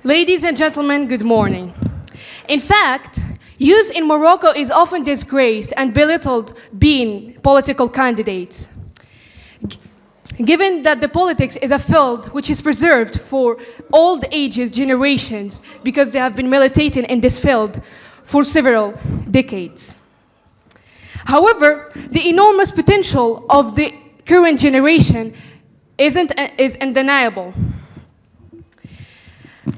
Ladies and gentlemen, good morning. In fact, youth in Morocco is often disgraced and belittled being political candidates. Given that the politics is a field which is preserved for old ages generations because they have been militating in this field for several decades. However, the enormous potential of the current generation is undeniable,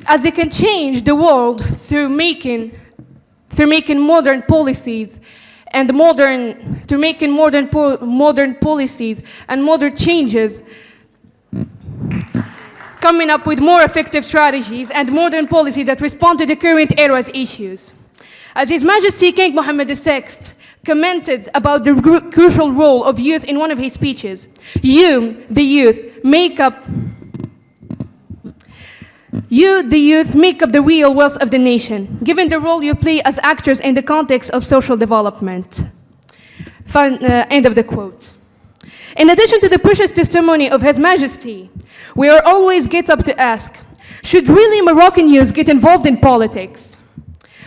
as they can change the world through making modern policies and modern policies and modern changes, coming up with more effective strategies and modern policies that respond to the current era's issues. As His Majesty King Mohammed VI commented about the crucial role of youth in one of his speeches, you, the youth, make up the real wealth of the nation, given the role you play as actors in the context of social development. End of the quote. In addition to the precious testimony of His Majesty, we are always get up to ask, should really Moroccan youth get involved in politics?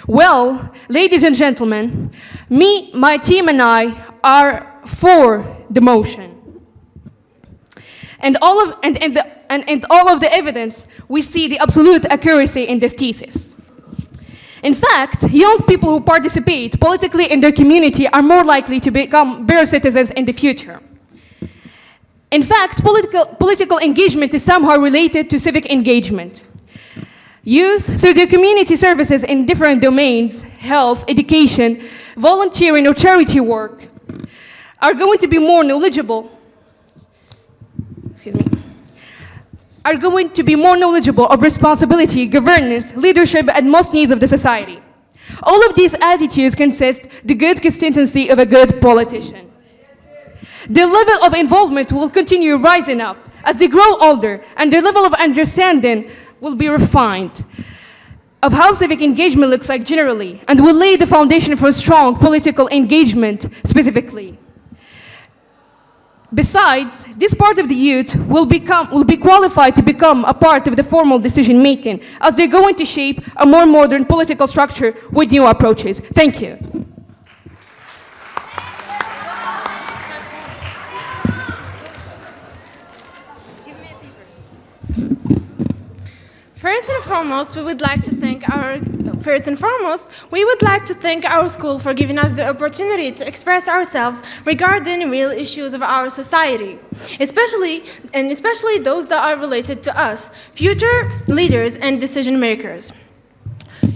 Well, ladies and gentlemen, me, my team and I are for the motion. And all of the evidence, we see the absolute accuracy in this thesis. In fact, young people who participate politically in their community are more likely to become better citizens in the future. In fact, political engagement is somehow related to civic engagement. Youth, through their community services in different domains, health, education, volunteering, or charity work, are going to be more knowledgeable of responsibility, governance, leadership, and most needs of the society. All of these attitudes consist the good consistency of a good politician. Their level of involvement will continue rising up as they grow older, and their level of understanding will be refined of how civic engagement looks like generally, and will lay the foundation for strong political engagement specifically. Besides, this part of the youth will be qualified to become a part of the formal decision-making, as they're going to shape a more modern political structure with new approaches. Thank you. First and foremost, we would like to thank our school for giving us the opportunity to express ourselves regarding real issues of our society, especially those that are related to us, future leaders and decision makers.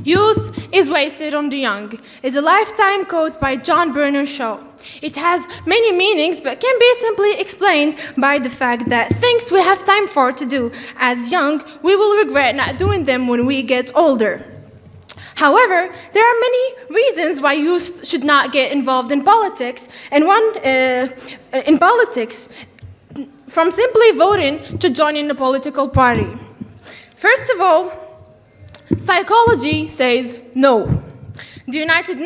Youth is wasted on the young is a lifetime quote by John Bernard Shaw. It has many meanings, but can be simply explained by the fact that things we have time for to do as young, we will regret not doing them when we get older. However, there are many reasons why youth should not get involved in politics, and from simply voting to joining a political party. First of all, psychology says no. The United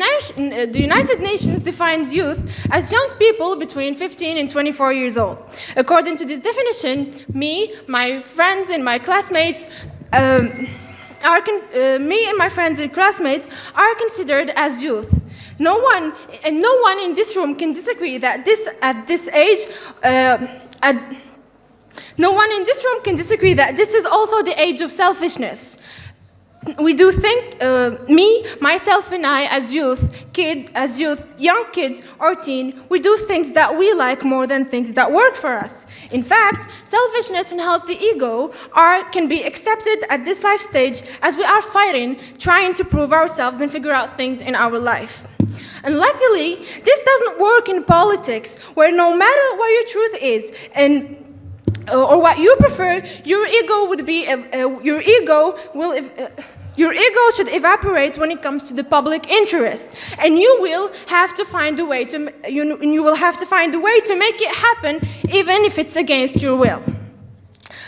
Nations defines youth as young people between 15 and 24 years old. According to this definition, me, my friends and my classmates are considered as youth. No one in this room can disagree that this is also the age of selfishness. We do think, me, myself and I, as young kids or teen, we do things that we like more than things that work for us. In fact, selfishness and healthy ego can be accepted at this life stage as we are fighting, trying to prove ourselves and figure out things in our life. And luckily, this doesn't work in politics, where no matter what your truth is or what you prefer, your ego should evaporate when it comes to the public interest, and you will have to find a way to make it happen, even if it's against your will.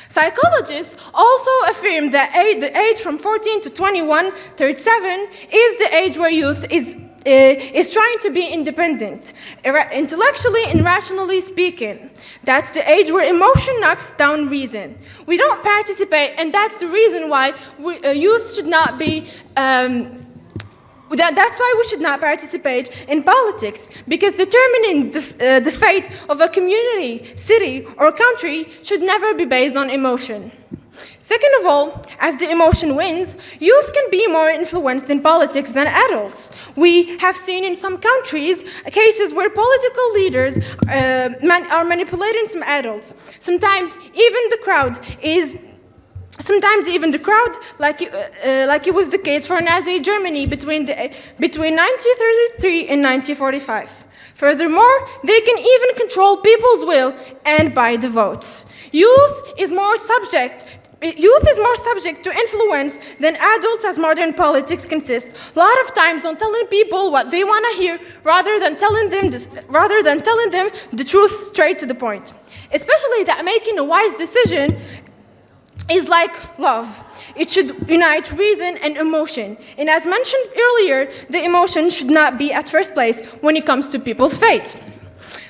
Psychologists also affirm that the age from 14 to 21, 37 is the age where youth is is trying to be independent, intellectually and rationally speaking. That's the age where emotion knocks down reason. We don't participate, and that's the reason why youth should not be. That's why we should not participate in politics, because determining the fate of a community, city, or country should never be based on emotion. Second of all, as the emotion wins, youth can be more influenced in politics than adults. We have seen in some countries cases where political leaders are manipulating some adults. Sometimes even the crowd, like it was the case for Nazi Germany between 1933 and 1945. Furthermore, they can even control people's will and buy the votes. Youth is more subject to influence than adults, as modern politics consist. A lot of times on telling people what they want to hear rather than telling them the truth straight to the point. Especially that making a wise decision is like love. It should unite reason and emotion. And as mentioned earlier, the emotion should not be at first place when it comes to people's fate.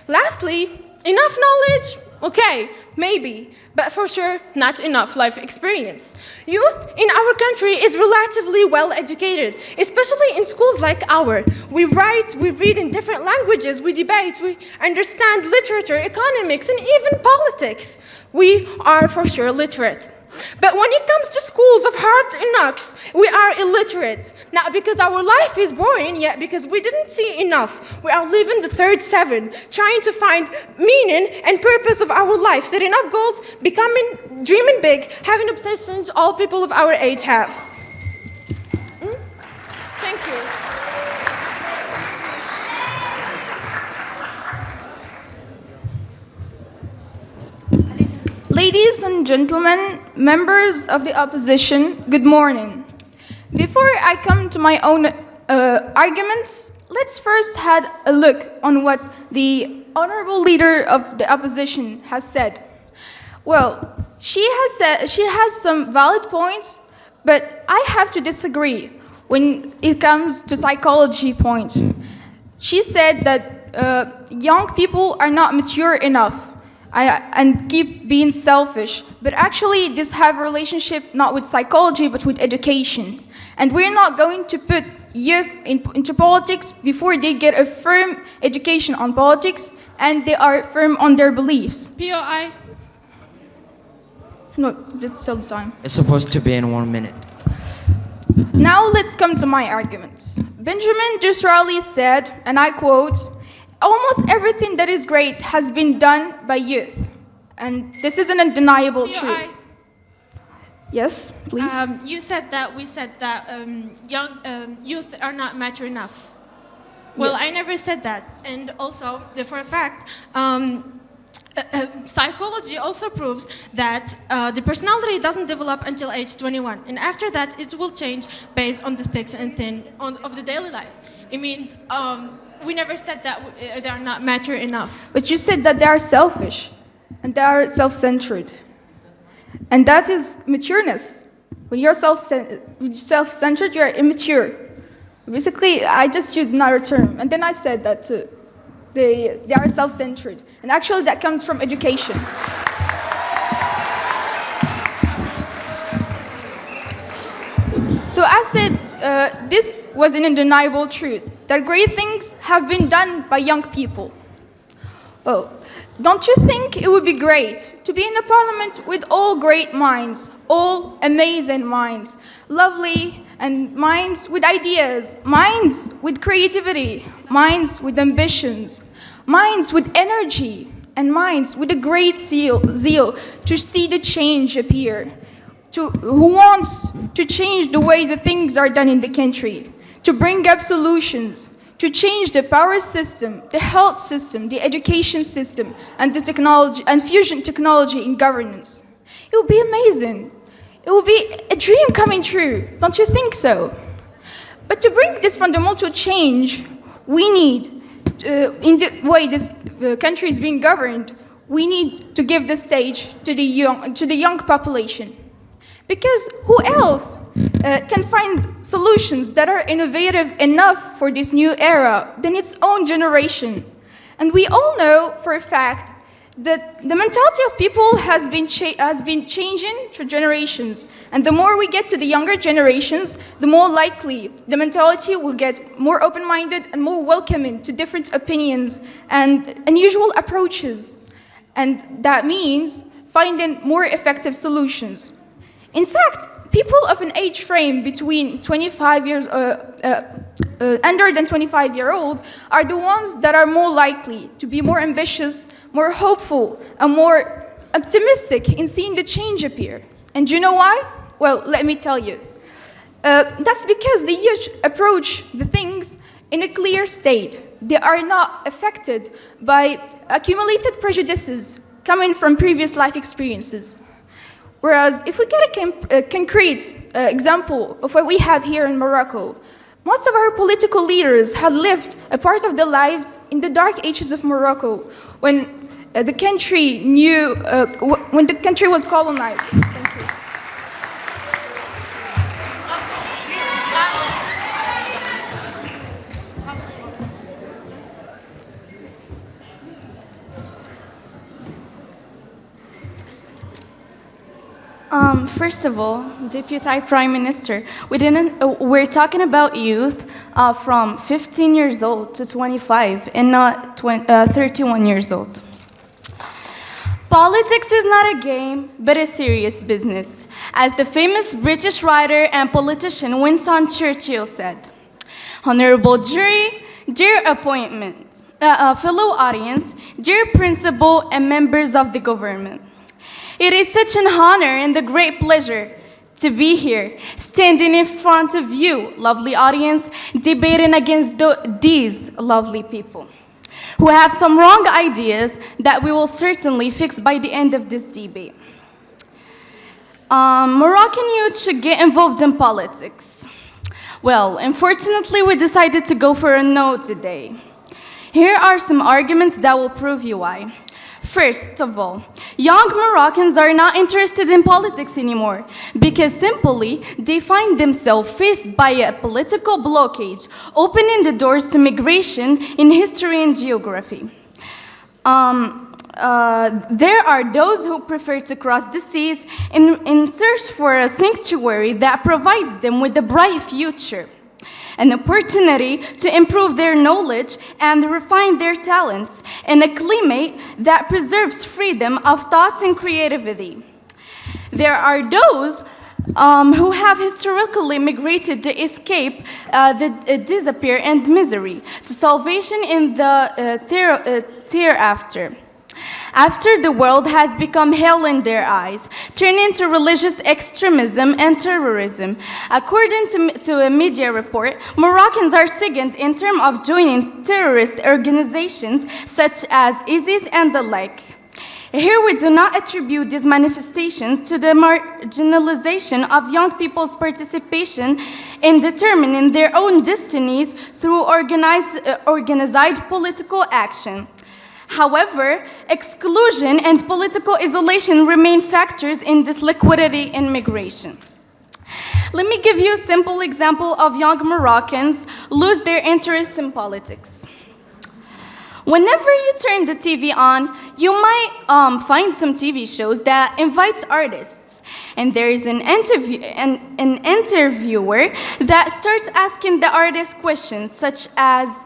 Lastly, enough knowledge? Okay, maybe, but for sure not enough life experience. Youth in our country is relatively well educated, especially in schools like ours. We write, we read in different languages, we debate, we understand literature, economics, and even politics. We are for sure literate. But when it comes to schools of hard knocks, we are illiterate. Not because our life is boring, yet because we didn't see enough. We are living the third seven, trying to find meaning and purpose of our life, setting up goals, dreaming big, having obsessions all people of our age have. Thank you. Ladies and gentlemen, members of the opposition, good morning. Before I come to my own arguments, let's first have a look on what the honorable leader of the opposition has said. Well, she has some valid points, but I have to disagree when it comes to psychology points. She said that young people are not mature enough and keep being selfish. But actually, this have a relationship not with psychology, but with education. And we're not going to put youth into politics before they get a firm education on politics and they are firm on their beliefs. POI. No, that's still the time. It's supposed to be in 1 minute. Now let's come to my arguments. Benjamin Disraeli said, and I quote, "Almost everything that is great has been done by youth." And this is an undeniable truth. Yes, please. You said that we said that youth are not mature enough. Well, Yes. I never said that. And also, for a fact, psychology also proves that the personality doesn't develop until age 21. And after that, it will change based on the thick and thin of the daily life. It means we never said that they are not mature enough. But you said that they are selfish and they are self-centered. And that is matureness. When you're self-centered, you're immature. Basically, I just used another term. And then I said that they are self-centered. And actually, that comes from education. So I said, this was an undeniable truth, that great things have been done by young people. Well, don't you think it would be great to be in a parliament with all great minds, all amazing minds, lovely and minds with ideas, minds with creativity, minds with ambitions, minds with energy, and minds with a great zeal to see the change appear, who wants to change the way the things are done in the country, to bring up solutions, to change the power system, the health system, the education system, and the technology and fusion technology in governance. It would be amazing. It would be a dream coming true. Don't you think so? But to bring this fundamental change, we need, in the way this country is being governed, we need to give the stage to the young population. Because who else can find solutions that are innovative enough for this new era than its own generation. And we all know for a fact that the mentality of people has been changing through generations. And the more we get to the younger generations, the more likely the mentality will get more open-minded and more welcoming to different opinions and unusual approaches. And that means finding more effective solutions. In fact, people of an age frame between 25 years under than 25-year-old are the ones that are more likely to be more ambitious, more hopeful, and more optimistic in seeing the change appear. And do you know why? Well, let me tell you. That's because the youth approach the things in a clear state. They are not affected by accumulated prejudices coming from previous life experiences. Whereas if we get a concrete example of what we have here in Morocco, most of our political leaders had lived a part of their lives in the dark ages of Morocco when the country when the country was colonized. Thank you. First of all, Deputy Prime Minister, we're talking about youth from 15 years old to 25 and not 31 years old. Politics is not a game, but a serious business. As the famous British writer and politician Winston Churchill said, "Honorable jury, dear appointment, fellow audience, dear principal and members of the government. It is such an honor and a great pleasure to be here, standing in front of you, lovely audience, debating against these lovely people who have some wrong ideas that we will certainly fix by the end of this debate. Moroccan youth should get involved in politics. Well, unfortunately, we decided to go for a no today. Here are some arguments that will prove you why. First of all, young Moroccans are not interested in politics anymore because simply they find themselves faced by a political blockage, opening the doors to migration in history and geography. There are those who prefer to cross the seas in search for a sanctuary that provides them with a bright future, an opportunity to improve their knowledge and refine their talents in a climate that preserves freedom of thoughts and creativity. There are those who have historically migrated to escape the disappear and misery, to salvation in the hereafter. After the world has become hell in their eyes, turning to religious extremism and terrorism. According to a media report, Moroccans are second in terms of joining terrorist organizations such as ISIS and the like. Here we do not attribute these manifestations to the marginalization of young people's participation in determining their own destinies through organized political action. However, exclusion and political isolation remain factors in this liquidity in migration. Let me give you a simple example of young Moroccans lose their interest in politics. Whenever you turn the TV on, you might find some TV shows that invites artists. And there is an interviewer that starts asking the artist questions such as,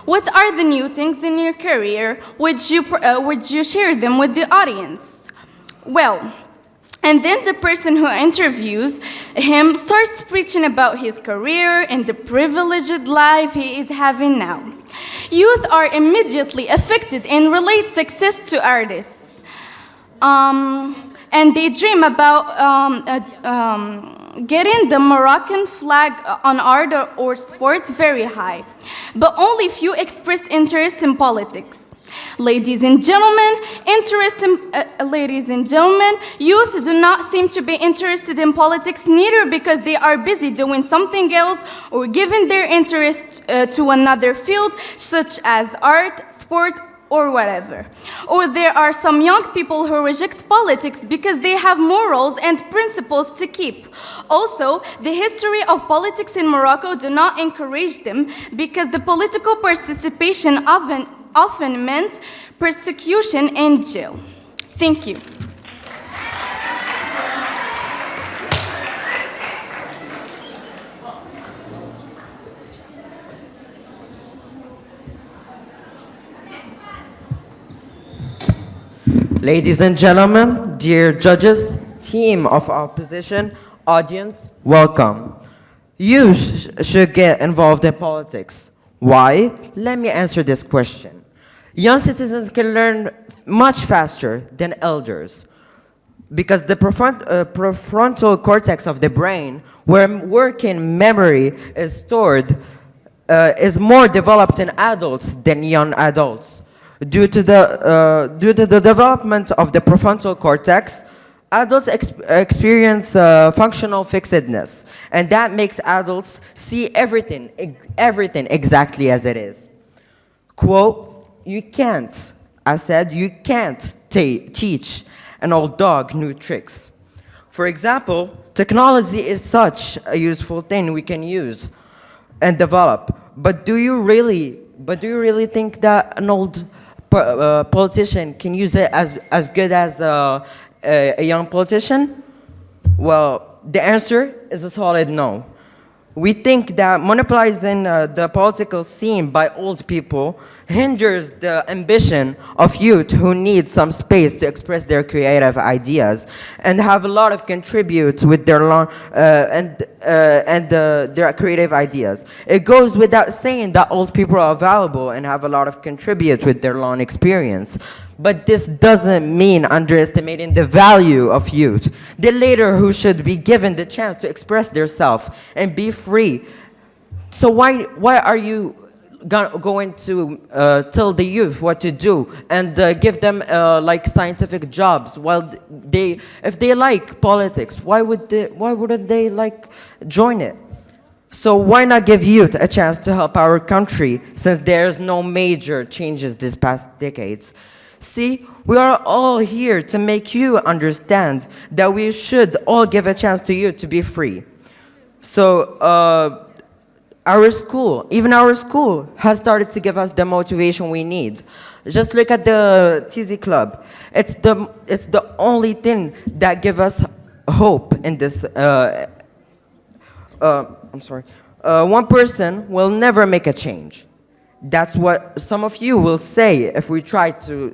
what are the new things in your career? Would you share them with the audience? Well, and then the person who interviews him starts preaching about his career and the privileged life he is having now. Youth are immediately affected and relate success to artists. And they dream about getting the Moroccan flag on art or sports very high. But only few express interest in politics. Ladies and gentlemen, youth do not seem to be interested in politics neither because they are busy doing something else or giving their interest to another field such as art, sport, or whatever. Or there are some young people who reject politics because they have morals and principles to keep. Also, the history of politics in Morocco do not encourage them because the political participation often meant persecution and jail. Thank you. Ladies and gentlemen, dear judges, team of opposition, audience, welcome. You should get involved in politics. Why? Let me answer this question. Young citizens can learn much faster than elders because the prefrontal cortex of the brain, where working memory is stored, is more developed in adults than young adults. Due to the development of the prefrontal cortex, adults experience functional fixedness, and that makes adults see everything exactly as it is. Quote, I said, you can't teach an old dog new tricks. For example, technology is such a useful thing we can use and develop, but do you really think that an old politician can use it as good as a young politician? Well, the answer is a solid no. We think that monopolizing the political scene by old people hinders the ambition of youth who need some space to express their creative ideas and have a lot of contribute with their their creative ideas. It goes without saying that old people are valuable and have a lot of contribute with their long experience. But this doesn't mean underestimating the value of youth, the later who should be given the chance to express themselves and be free. So why are you going to tell the youth what to do and give them like scientific jobs while if they like politics, why wouldn't they like join it? So why not give youth a chance to help our country since there's no major changes this past decades? See, we are all here to make you understand that we should all give a chance to you to be free. So our school has started to give us the motivation we need. Just look at the TZ Club. It's the only thing that gives us hope in this. I'm sorry. One person will never make a change. That's what some of you will say if we try to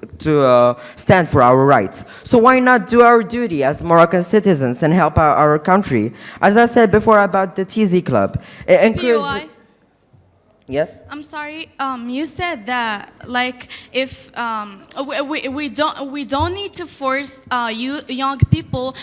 stand for our rights. So why not do our duty as Moroccan citizens and help our country? As I said before about the TZ Club, it encourages... Yes? I'm sorry. You said that like if we don't need to force young people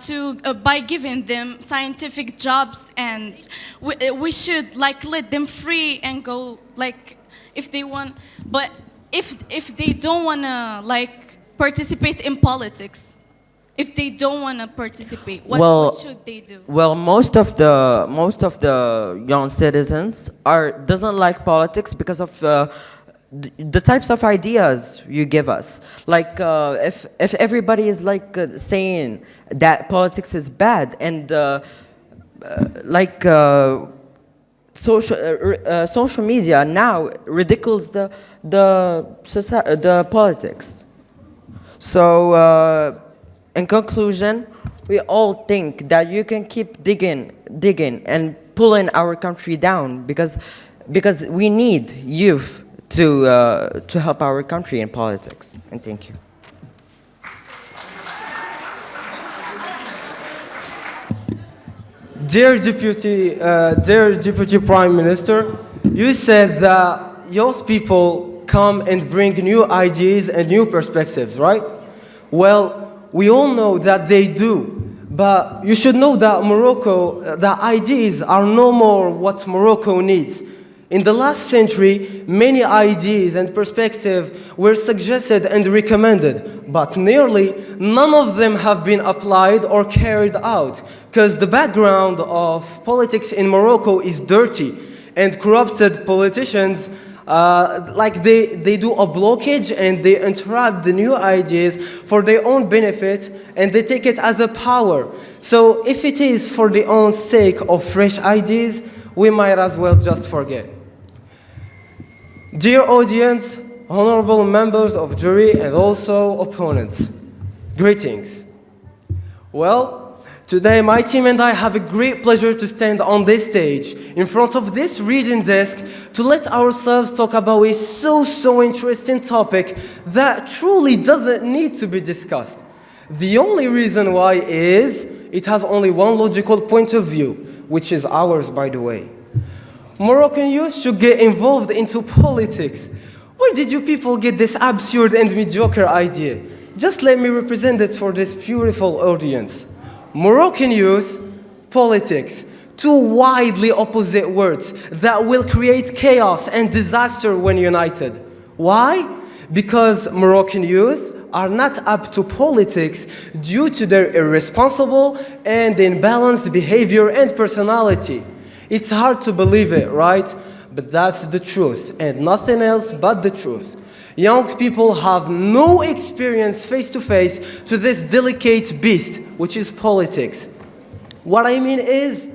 to by giving them scientific jobs, and we should like let them free and go like if they want. But if they don't wanna like participate in politics, if they don't want to participate, what should they do? Well, most of the young citizens doesn't like politics because of the types of ideas you give us. Like if everybody is like saying that politics is bad and like social media now ridicules the politics. So. In conclusion, we all think that you can keep digging and pulling our country down because we need youth to help our country in politics. And thank you. Dear Deputy Prime Minister, you said that young people come and bring new ideas and new perspectives, right? Well, we all know that they do, but you should know that the ideas are no more what Morocco needs. In the last century, many ideas and perspectives were suggested and recommended, but nearly none of them have been applied or carried out, because the background of politics in Morocco is dirty, and corrupted politicians like they do a blockage and they interrupt the new ideas for their own benefit and they take it as a power. So if it is for the own sake of fresh ideas, we might as well just forget. Dear audience, honorable members of jury and also opponents, greetings. Well, today my team and I have a great pleasure to stand on this stage in front of this reading desk to let ourselves talk about a so interesting topic that truly doesn't need to be discussed. The only reason why is it has only one logical point of view, which is ours, by the way. Moroccan youth should get involved into politics. Where did you people get this absurd and mediocre idea? Just let me represent it for this beautiful audience. Moroccan youth, politics, two widely opposite words that will create chaos and disaster when united. Why? Because Moroccan youth are not up to politics due to their irresponsible and imbalanced behavior and personality. It's hard to believe it, right? But that's the truth, and nothing else but the truth. Young people have no experience face-to-face to this delicate beast, which is politics. What I mean is,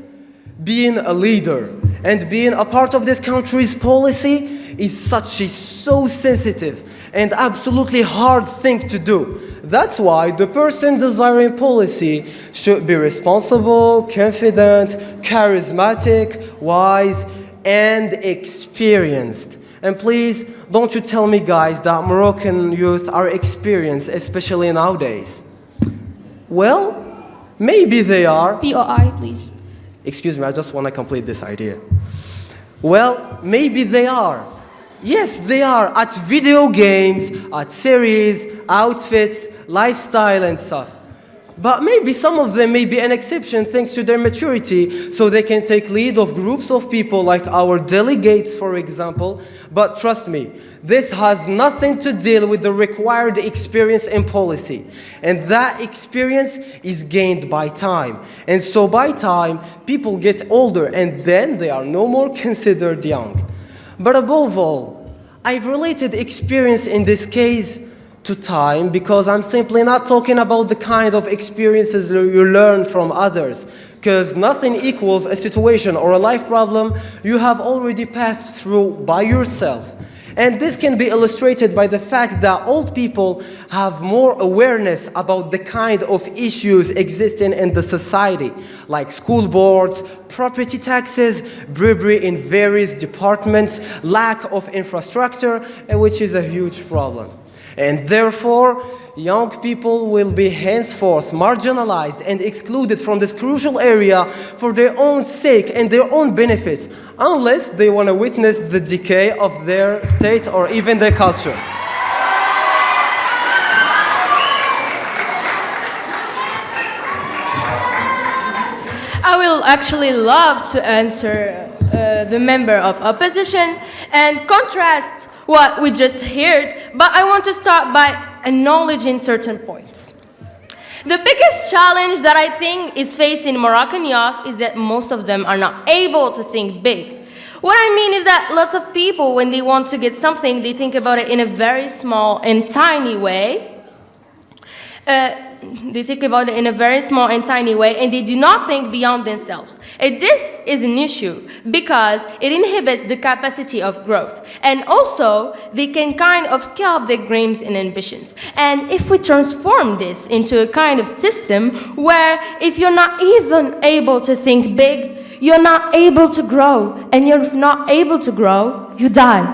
being a leader and being a part of this country's policy is so sensitive and absolutely hard thing to do. That's why the person desiring policy should be responsible, confident, charismatic, wise, and experienced. And please, don't you tell me, guys, that Moroccan youth are experienced, especially nowadays. Well, maybe they are. POI, please. Excuse me, I just want to complete this idea. Well, maybe they are. Yes, they are at video games, at series, outfits, lifestyle and stuff. But maybe some of them may be an exception thanks to their maturity, so they can take lead of groups of people like our delegates, for example. But trust me, this has nothing to deal with the required experience in policy. And that experience is gained by time. And so by time, people get older and then they are no more considered young. But above all, I've related experience in this case to time because I'm simply not talking about the kind of experiences you learn from others, because nothing equals a situation or a life problem you have already passed through by yourself. And this can be illustrated by the fact that old people have more awareness about the kind of issues existing in the society, like school boards, property taxes, bribery in various departments, lack of infrastructure, which is a huge problem. And therefore, young people will be henceforth marginalized and excluded from this crucial area for their own sake and their own benefit, unless they want to witness the decay of their state or even their culture. I will actually love to answer the member of opposition and contrast what we just heard, but I want to start by acknowledging certain points. The biggest challenge that I think is facing Moroccan youth is that most of them are not able to think big. What I mean is that lots of people, when they want to get something, they think about it in a very small and tiny way. They think about it in a very small and tiny way, and they do not think beyond themselves. And this is an issue because it inhibits the capacity of growth. And also, they can kind of scale up their dreams and ambitions. And if we transform this into a kind of system where if you're not even able to think big, you're not able to grow. And you're not able to grow, you die.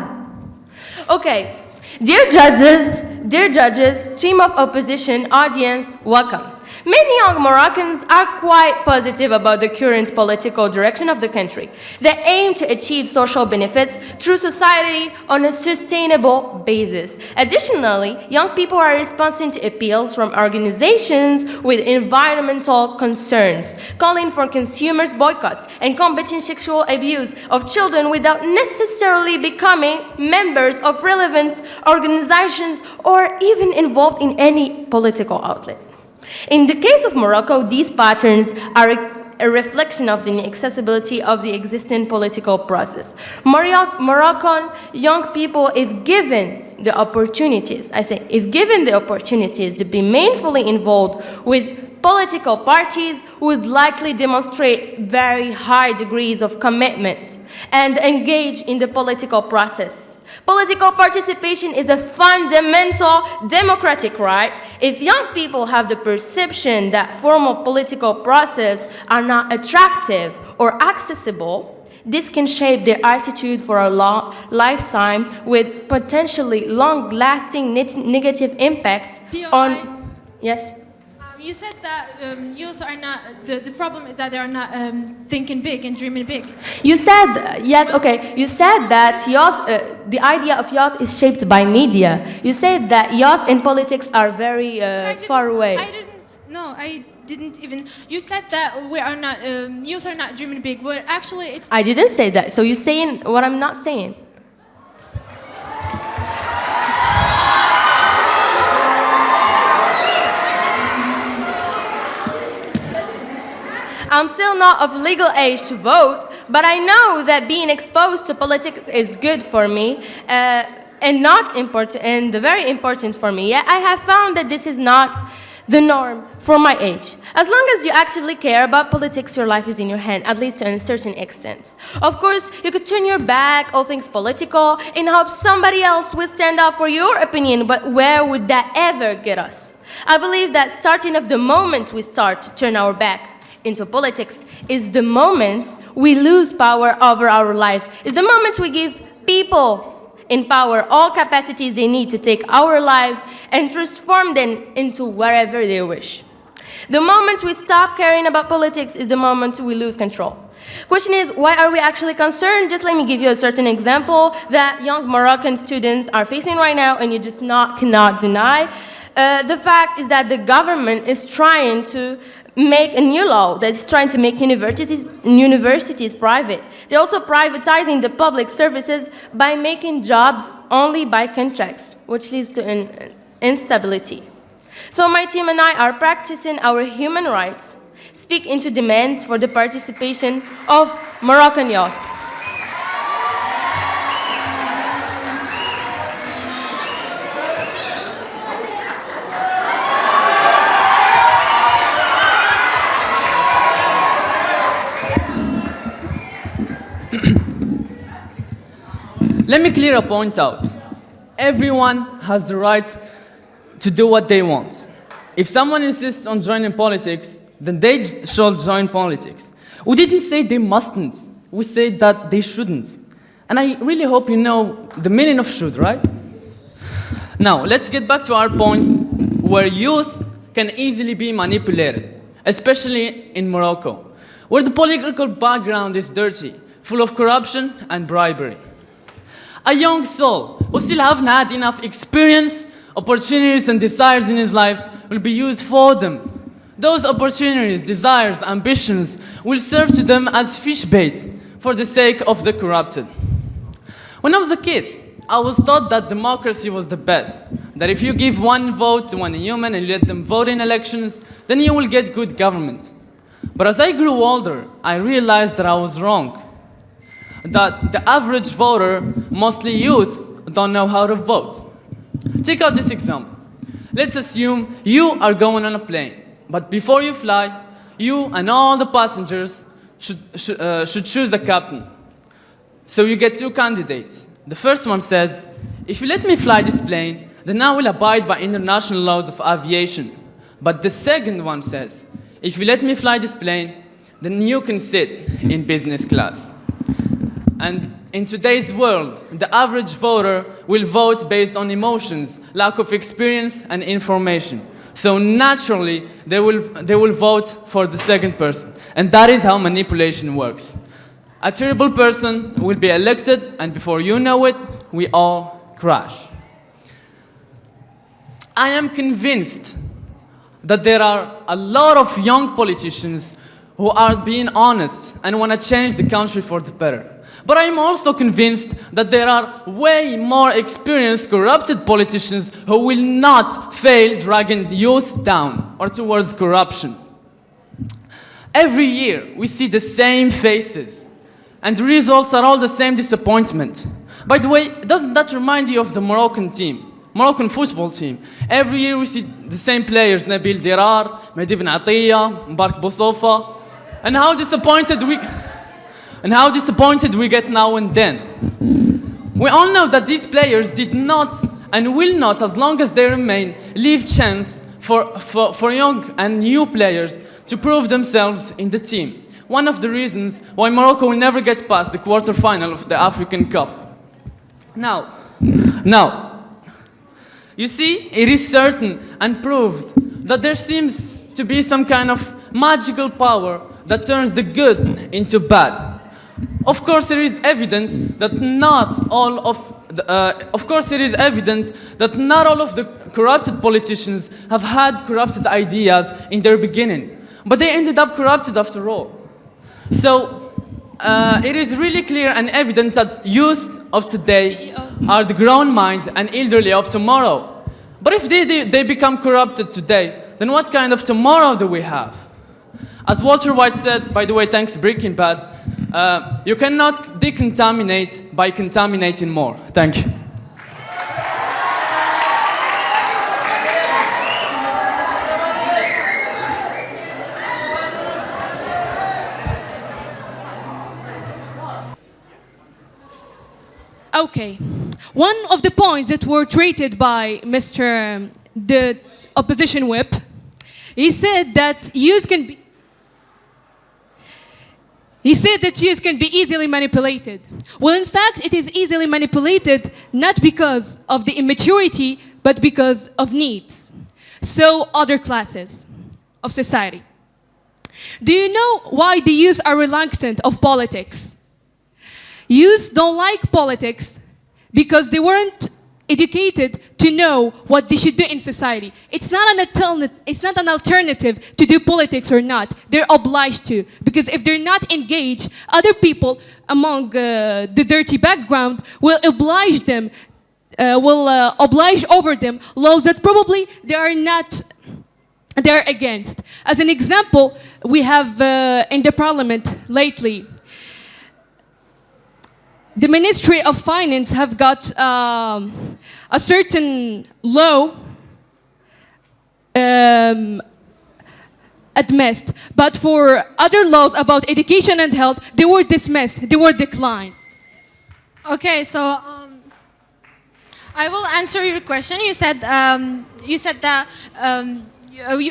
Okay. Dear judges, team of opposition, audience, welcome. Many young Moroccans are quite positive about the current political direction of the country. They aim to achieve social benefits through society on a sustainable basis. Additionally, young people are responding to appeals from organizations with environmental concerns, calling for consumers' boycotts and combating sexual abuse of children without necessarily becoming members of relevant organizations or even involved in any political outlet. In the case of Morocco, these patterns are a reflection of the inaccessibility of the existing political process. Moroccan young people, if given the opportunities, I say, if given the opportunities to be meaningfully involved with political parties, would likely demonstrate very high degrees of commitment and engage in the political process. Political participation is a fundamental democratic right. If young people have the perception that formal political processes are not attractive or accessible, this can shape their attitude for a long lifetime with potentially long-lasting negative impact on... Yes? You said that youth are not, the problem is that they are not thinking big and dreaming big. You said, yes, okay, you said that youth, the idea of youth is shaped by media. You said that youth and politics are very far away. I didn't even, you said that we are not, youth are not dreaming big, but actually it's... I didn't say that, so you're saying what I'm not saying. I'm still not of legal age to vote, but I know that being exposed to politics is good for me and not important and very important for me. Yet I have found that this is not the norm for my age. As long as you actively care about politics, your life is in your hand, at least to a certain extent. Of course, you could turn your back, all things political, in hopes somebody else will stand up for your opinion, but where would that ever get us? I believe that starting of the moment we start to turn our back into politics is the moment we lose power over our lives. It's the moment we give people in power all capacities they need to take our life and transform them into wherever they wish. The moment we stop caring about politics is the moment we lose control. Question is, why are we actually concerned? Just let me give you a certain example that young Moroccan students are facing right now, and you just cannot deny. The fact is that the government is trying to make a new law that's trying to make universities private. They're also privatizing the public services by making jobs only by contracts, which leads to instability. So my team and I are practicing our human rights, speak into demands for the participation of Moroccan youth. Let me clear a point out. Everyone has the right to do what they want. If someone insists on joining politics, then they should join politics. We didn't say they mustn't. We said that they shouldn't. And I really hope you know the meaning of should, right? Now, let's get back to our point where youth can easily be manipulated, especially in Morocco, where the political background is dirty, full of corruption and bribery. A young soul who still haven't had enough experience, opportunities, and desires in his life will be used for them. Those opportunities, desires, ambitions will serve to them as fish bait for the sake of the corrupted. When I was a kid, I was taught that democracy was the best, that if you give one vote to one human and let them vote in elections, then you will get good government. But as I grew older, I realized that I was wrong. That the average voter, mostly youth, don't know how to vote. Check out this example. Let's assume you are going on a plane, but before you fly, you and all the passengers should choose the captain. So you get two candidates. The first one says, if you let me fly this plane, then I will abide by international laws of aviation. But the second one says, if you let me fly this plane, then you can sit in business class. And in today's world, the average voter will vote based on emotions, lack of experience, and information. So naturally, they will vote for the second person. And that is how manipulation works. A terrible person will be elected, and before you know it, we all crash. I am convinced that there are a lot of young politicians who are being honest and want to change the country for the better. But I'm also convinced that there are way more experienced corrupted politicians who will not fail dragging youth down or towards corruption. Every year, we see the same faces, and the results are all the same disappointment. By the way, doesn't that remind you of the Moroccan team? Moroccan football team. Every year we see the same players, Nabil Dirar, Mehdi Ben Atiyah, Mbark Boussoufa. And how disappointed we get now and then. We all know that these players did not and will not, as long as they remain, leave chance for young and new players to prove themselves in the team. One of the reasons why Morocco will never get past the quarterfinal of the African Cup. Now, you see, it is certain and proved that there seems to be some kind of magical power that turns the good into bad. Of course, it is evident that not all of the corrupted politicians have had corrupted ideas in their beginning, but they ended up corrupted after all. So it is really clear and evident that youth of today are the grown mind and elderly of tomorrow. But if they become corrupted today, then what kind of tomorrow do we have? As Walter White said, by the way, thanks to Breaking Bad, you cannot decontaminate by contaminating more. Thank you. Okay. One of the points that were treated by Mr. the opposition whip, he said that youth can be easily manipulated. Well, in fact, it is easily manipulated not because of the immaturity, but because of needs. So, other classes of society. Do you know why the youth are reluctant of politics? Youth don't like politics because they weren't educated to know what they should do in society. It's not an alternative to do politics or not. They're obliged to, because if they're not engaged, other people among the dirty background will oblige over them laws that probably they're against. As an example, we have in the parliament lately, the Ministry of Finance have got a certain law admissed, but for other laws about education and health, they were dismissed, they were declined. Okay, so I will answer your question. You said that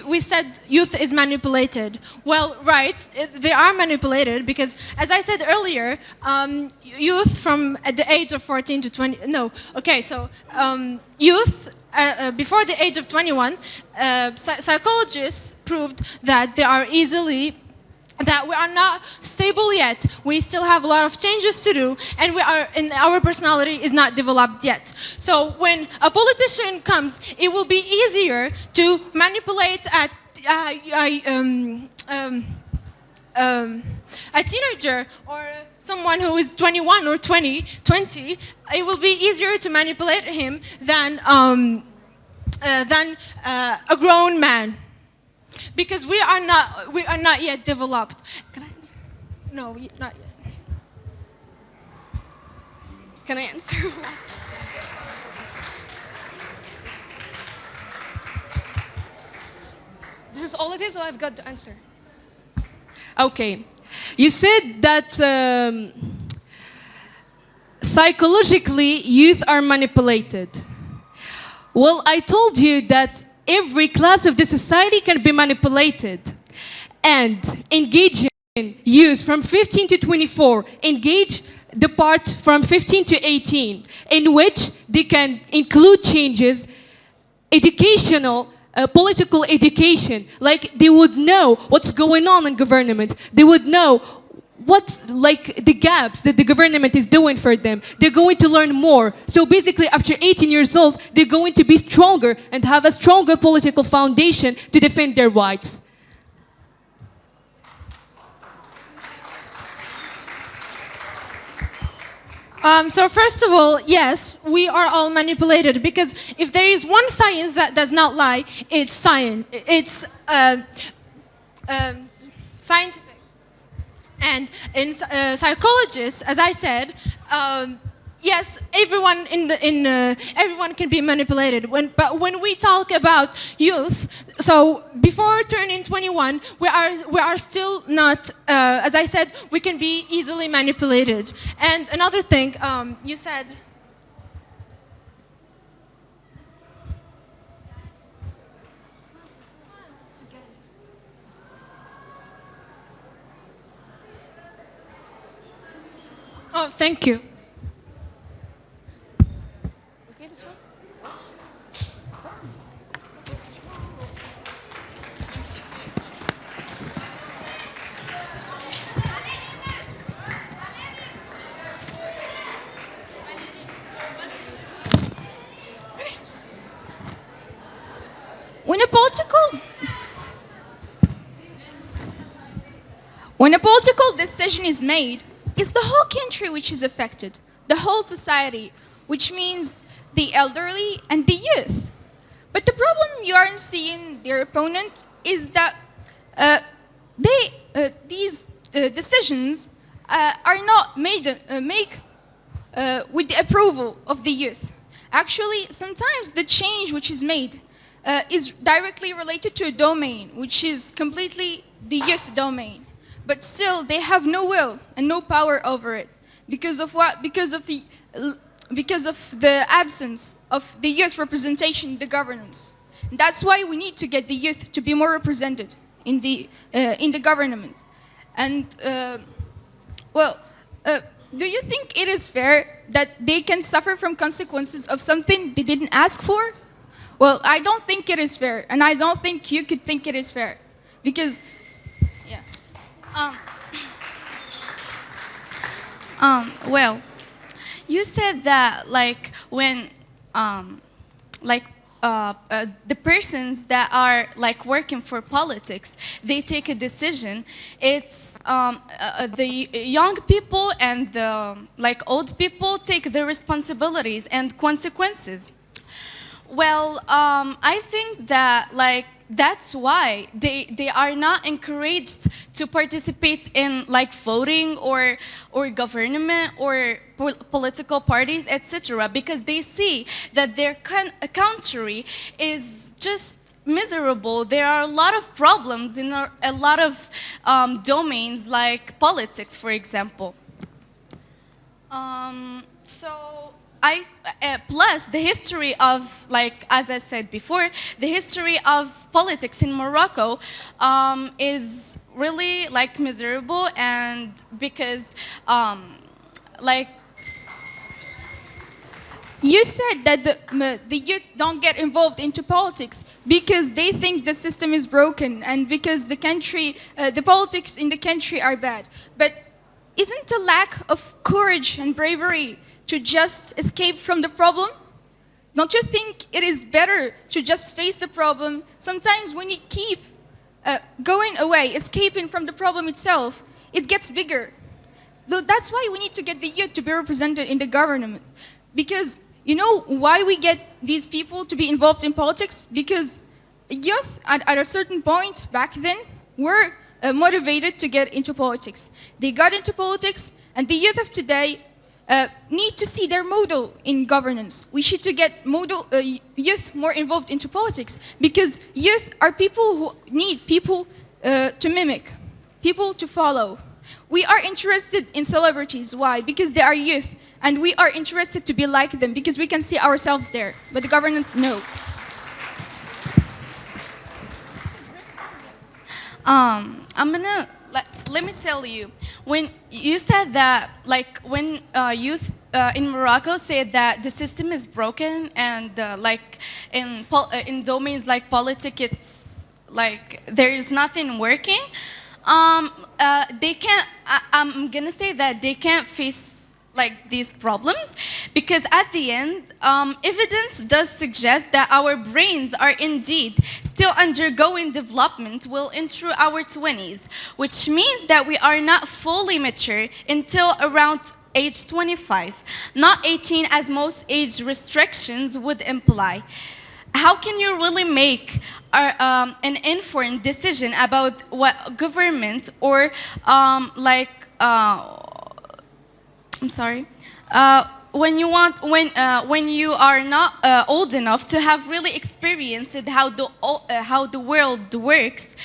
we said youth is manipulated. Well, right, they are manipulated because, as I said earlier, youth from at the age of 14 to 20, no, okay, so youth before the age of 21, psychologists proved that they are that we are not stable yet. We still have a lot of changes to do, and our personality is not developed yet. So when a politician comes, it will be easier to manipulate a teenager or someone who is 21 or 20. It will be easier to manipulate him than a grown man. Because we are not yet developed. No, not yet. Can I answer? This is all it is, or I've got to answer? Okay. You said that psychologically youth are manipulated. Well, I told you that every class of the society can be manipulated, and engaging youth from 15 to 24, engage the part from 15 to 18, in which they can include changes, educational, political education, like they would know what's going on in government, they would know what's like the gaps that the government is doing for them. They're going to learn more. So basically, after 18 years old, they're going to be stronger and have a stronger political foundation to defend their rights. So first of all, yes, we are all manipulated, because if there is one science that does not lie, it's science. It's science. And in psychologists, as I said, yes, everyone can be manipulated. But when we talk about youth, so before turning 21, we are still not. As I said, we can be easily manipulated. And another thing, you said. Oh, thank you. When a political decision is made, it's the whole country which is affected, the whole society, which means the elderly and the youth. But the problem you aren't seeing their opponent is that these decisions are not made with the approval of the youth. Actually, sometimes the change which is made is directly related to a domain, which is completely the youth domain. But still, they have no will and no power over it. Because of what? Because of the absence of the youth representation in the governance. And that's why we need to get the youth to be more represented in the government. And do you think it is fair that they can suffer from consequences of something they didn't ask for? Well, I don't think it is fair, and I don't think you could think it is fair, because, yeah. Well, you said that like when the persons that are like working for politics, they take a decision. It's the young people and the like old people take the responsibilities and consequences. Well, I think that like that's why they are not encouraged to participate in like voting or government or political parties, etc., because they see that their country is just miserable. There are a lot of problems in a lot of domains, like politics, for example. Plus the history of, like, as I said before, the history of politics in Morocco is really like miserable, and because like you said that the youth don't get involved into politics because they think the system is broken and because the country, the politics in the country are bad. But isn't a lack of courage and bravery to just escape from the problem? Don't you think it is better to just face the problem? Sometimes when you keep going away, escaping from the problem itself, it gets bigger. Though that's why we need to get the youth to be represented in the government. Because you know why we get these people to be involved in politics? Because youth at a certain point back then were motivated to get into politics. They got into politics, and the youth of today need to see their model in governance. We should to get youth more involved into politics, because youth are people who need people to mimic, people to follow. We are interested in celebrities. Why? Because they are youth, and we are interested to be like them because we can see ourselves there. But the government, no. Let me tell you, when you said that, like, when youth in Morocco said that the system is broken, and like in domains like politics, it's like there is nothing working. They can't. I'm gonna say that they can't face like these problems, because at the end, evidence does suggest that our brains are indeed still undergoing development well into our 20s, which means that we are not fully mature until around age 25, not 18 as most age restrictions would imply. how can you really make an informed decision about what government or I'm sorry. When you are not old enough to have really experienced how the world works,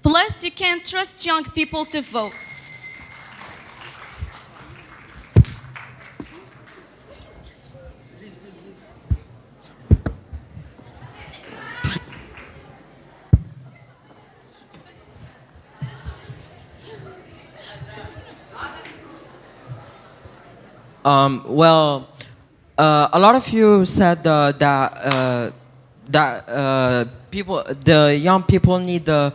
plus you can't trust young people to vote. Well, a lot of you said that people, the young people need to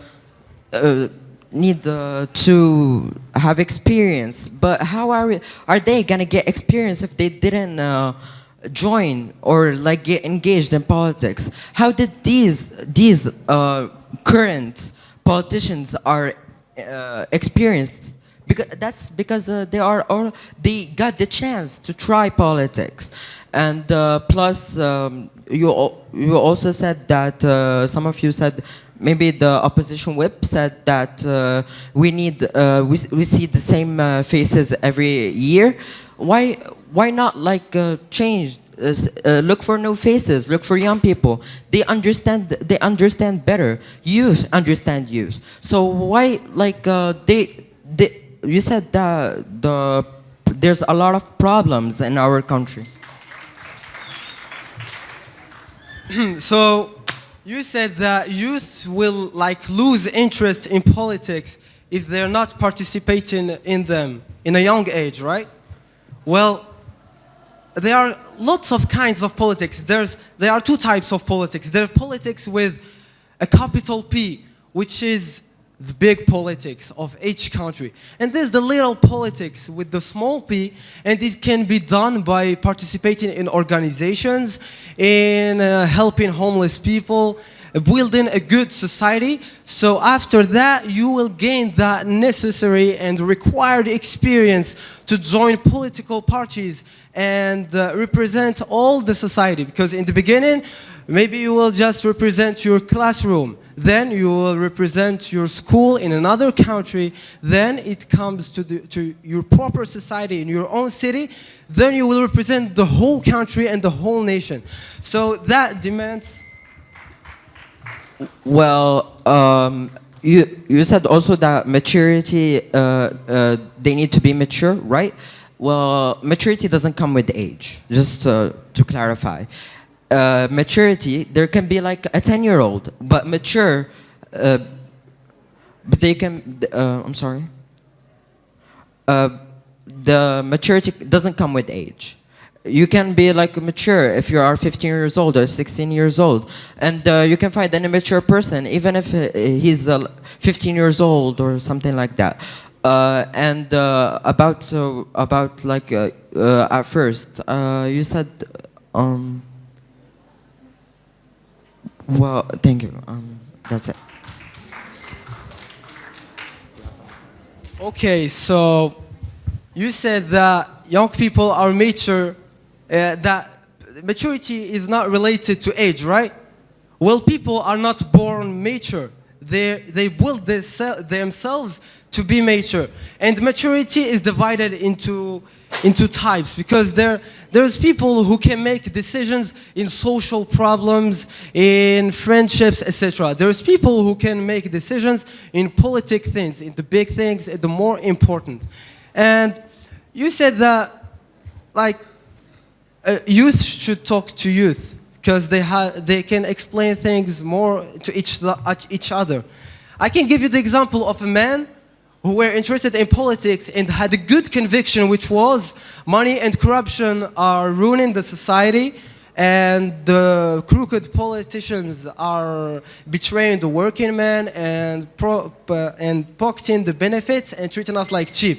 have experience. But how are they gonna get experience if they didn't join or like get engaged in politics? How did these current politicians are experienced? Because they got the chance to try politics, and plus you also said that some of you said maybe the opposition whip said that we see the same faces every year. Why not like change? Look for new faces. Look for young people. They understand better. Youth understand youth. So why like they you said that there's a lot of problems in our country. So you said that youth will like lose interest in politics if they're not participating in them in a young age, right? Well, there are lots of kinds of politics. There are two types of politics. There's politics with a capital P, which is the big politics of each country. And there's the little politics with the small p, and this can be done by participating in organizations, in helping homeless people, building a good society. So after that, you will gain that necessary and required experience to join political parties and represent all the society. Because in the beginning, maybe you will just represent your classroom. Then you will represent your school in another country. Then it comes to your proper society in your own city. Then you will represent the whole country and the whole nation. So that demands... Well, you said also that maturity, they need to be mature, right? Well, maturity doesn't come with age, just to clarify. Maturity, there can be like a 10-year-old, but mature, but they can, I'm sorry. The maturity doesn't come with age. You can be like mature if you are 15 years old or 16 years old. And you can find an immature person, even if he's 15 years old or something like that. And about like, at first, you said, well, thank you. That's it. Okay, so you said that young people are mature, that maturity is not related to age, right? Well, people are not born mature. They build themselves to be mature. And maturity is divided into types, because there's people who can make decisions in social problems, in friendships, etc. There's people who can make decisions in politic things, in the big things, the more important. And you said that like youth should talk to youth because they can explain things more to each other. I can give you the example of a man who were interested in politics and had a good conviction, which was money and corruption are ruining the society, and the crooked politicians are betraying the working man and pocketing the benefits and treating us like cheap.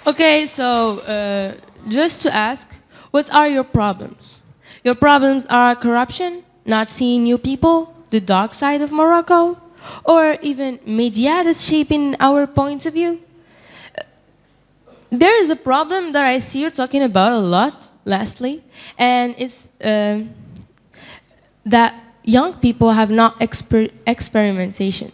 Okay, so just to ask, what are your problems? Your problems are corruption, not seeing new people, the dark side of Morocco, or even media that's shaping our points of view. There is a problem that I see you talking about a lot, lastly, and it's that young people have not experimentation.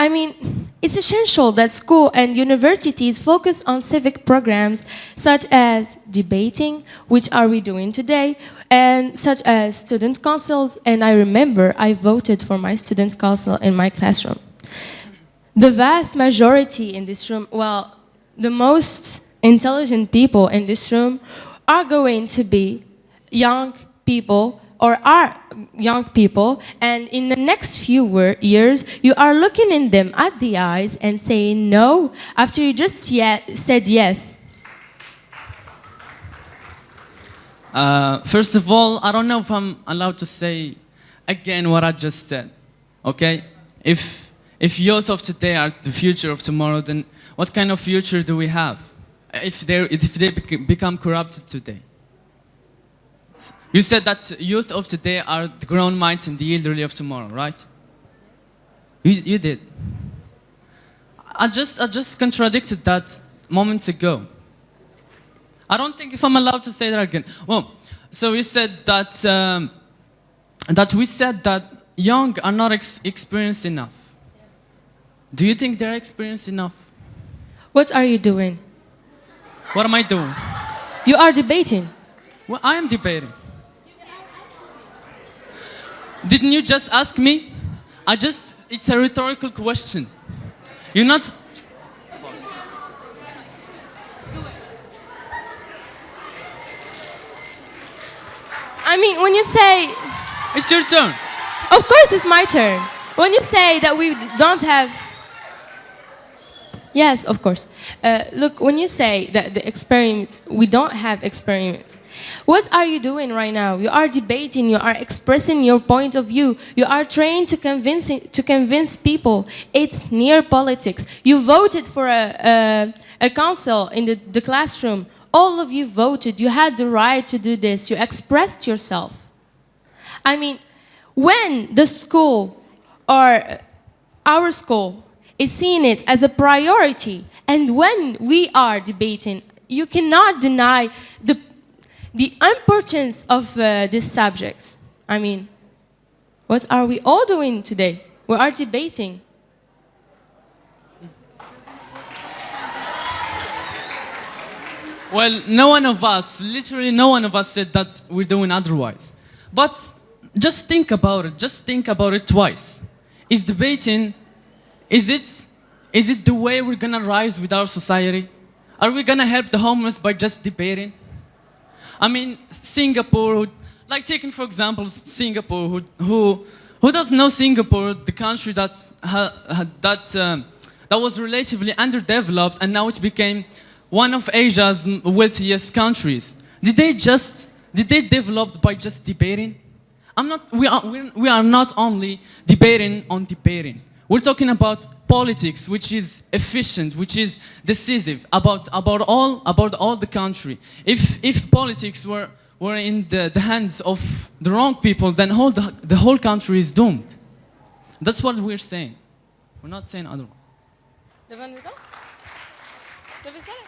I mean, it's essential that school and universities focus on civic programs such as debating, which are we doing today, and such as student councils, and I remember I voted for my student council in my classroom. The vast majority in this room, well, the most intelligent people in this room are going to be young people or are young people, and in the next few years, you are looking in them at the eyes and saying no after you just said yes. First of all, I don't know if I'm allowed to say again what I just said, okay? If youth of today are the future of tomorrow, then what kind of future do we have if they become corrupted today? You said that youth of today are the grown minds and the elderly of tomorrow, right? You did. I just contradicted that moments ago. I don't think if I'm allowed to say that again. Well, so you said that that we said that young are not experienced enough. Do you think they're experienced enough? What are you doing? What am I doing? You are debating. Well, I am debating. Didn't you just ask me? It's a rhetorical question. You're not... I mean, when you say... It's your turn. Of course it's my turn. When you say that we don't have... Yes, of course. Look, when you say that the experiment, we don't have experiments, what are you doing right now? You are debating, you are expressing your point of view, you are trying to convince people. It's near politics. You voted for a council in the classroom. All of you voted, you had the right to do this, you expressed yourself. I mean, when the school or our school is seeing it as a priority, and when we are debating, you cannot deny the importance of this subject. I mean, what are we all doing today? We are debating. Well, no one of us, literally no one of us said that we're doing otherwise. But just think about it twice. Is debating, is it the way we're gonna rise with our society? Are we gonna help the homeless by just debating? I mean, Singapore, like taking for example Singapore, who doesn't know Singapore, the country that was relatively underdeveloped and now it became one of Asia's wealthiest countries. Did they develop by just debating? We are not only debating on debating. We're talking about politics, which is efficient, which is decisive about all the country. If politics were in the hands of the wrong people, then the whole country is doomed. That's what we're saying. We're not saying otherwise. Devant we go? Have you said it?